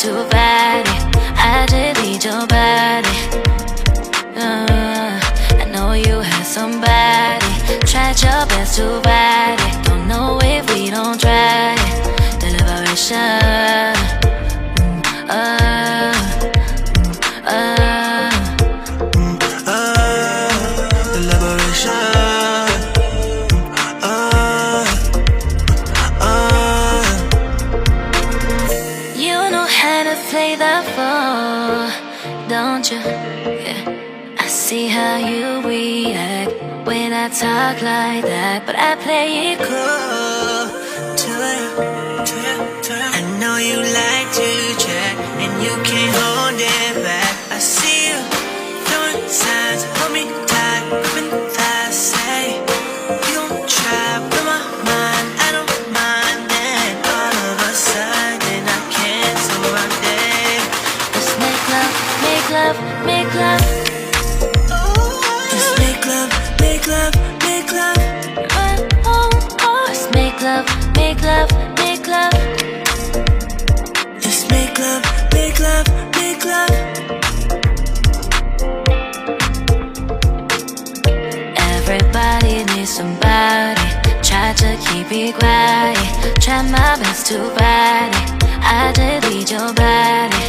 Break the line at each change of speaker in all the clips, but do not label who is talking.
to fight it. I just need your body. I know you had somebody. Tried your best to fight it. Don't know if we don't try it. The liberation.
The liberation.
You know how to play the fool, don't you? Yeah. I see how you react when I talk like that, but I play it cool
To you. I know you like to chat, and you can't hold it back. I see you throwing signs, hold me tight, gripping thighs. Say you gon' try with my mind, I don't mind. Then all of a sudden I can't, so I'm dead.
Let's make love, make love, make love.
Let's make love, make love, make love.
Let's make love, make love, make love.
Let's make love, make love, make love.
Everybody needs somebody. Try to keep it quiet. Try my best to fight it. I just need your body.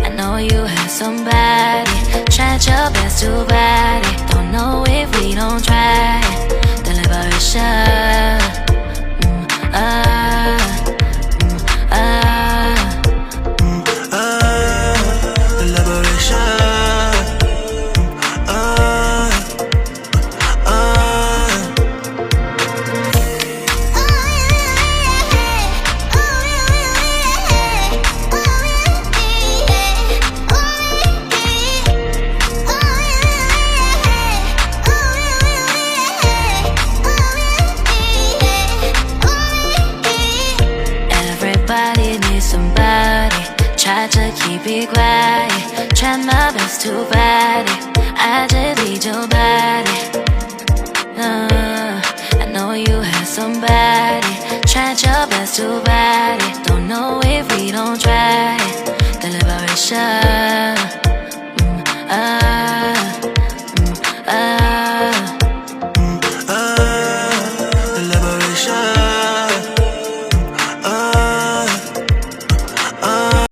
I know you have somebody. Tried your best to fight it. Don't know if we don't try it. The liberation.
The liberation.
Everybody needs somebody. Try to keep it quiet. Try my best to fight it. I just need your body. I know you have somebody. Tried your best to fight it. Don't know if we don't try it. The liberation.